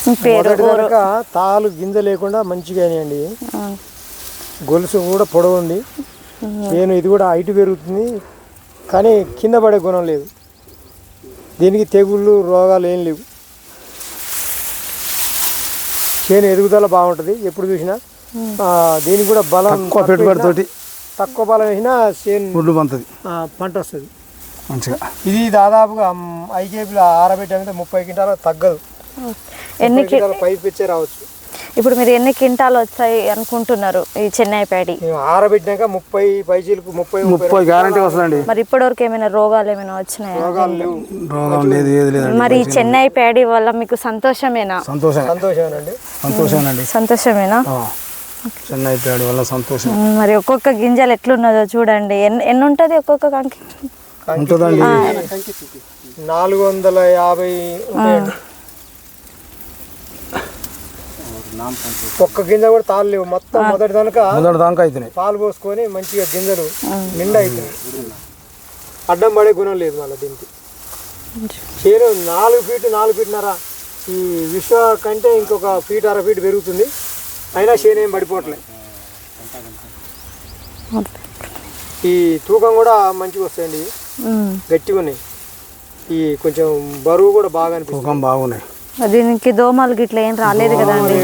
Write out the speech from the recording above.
మొదటి కనుక తాలు గింజ లేకుండా మంచిగా అయినాయండి. గొలుసు కూడా పొడవుంది. నేను ఇది కూడా హైట్ పెరుగుతుంది కానీ కింద పడే గుణం లేదు. దీనికి తెగుళ్ళు రోగాలు ఏం లేవు. చేను ఎదుగుదల బాగుంటుంది ఎప్పుడు చూసినా. దీనికి కూడా బలం పెట్టుబడితోటి తక్కువ బలం వేసినా చేను పంట వస్తుంది మంచిగా. ఇది దాదాపుగా ఐకేపీలో ఆరబెట్టామంటే 30 క్వింటాలు తగ్గదు. ఎన్ని పైపు ఇచ్చే రావచ్చు. ఇప్పుడు మీరు ఎన్ని క్వింటాలు వచ్చాయి అనుకుంటున్నారు ఈ చెన్నై ప్యాడీ? ఆరబెట్టినాక 30 పైచీలకు 30 గ్యారంటీ వస్తుందండి. మరి ఇప్పటివరకు ఏమైనా రోగాలు ఏమైనా వచ్చినాయా? రోగాలు లేవు. మరి ఈ చెన్నై ప్యాడీ వల్ల మీకు సంతోషమేనా? సంతోషమేనా? చెన్నై ప్యాడీ వల్ల సంతోషం. మరి ఒక్కొక్క గింజలు ఎట్లున్నదో చూడండి. ఎన్ని ఉంటుంది ఒక్కొక్క కంకి? ఉంటుందండి 450 ఉంటాయండి. ఒక్క గింజ కూడా తాళ్ళు లేవు. మొత్తం మొదటి దాకా అవుతున్నాయి. పాలు పోసుకొని మంచిగా గింజలు నిండా అవుతున్నాయి. అడ్డం పడే గుణం లేదు మళ్ళీ దీనికి. చేను 4 ఫీట్ 4 ఫీట్న్నర ఈ విశ్వ కంటే ఇంకొక ఫీట్ 1/2 ఫీట్ పెరుగుతుంది. అయినా చేను ఏం పడిపోవట్లేదు. ఈ తూకం కూడా మంచిగా వస్తాయండి. గట్టిగా ఉన్నాయి. ఈ కొంచెం బరువు కూడా బాగా అనిపిస్తుంది. బాగున్నాయి. దీనికి దోమలు గిట్ల ఏం రాలేదు కదండి?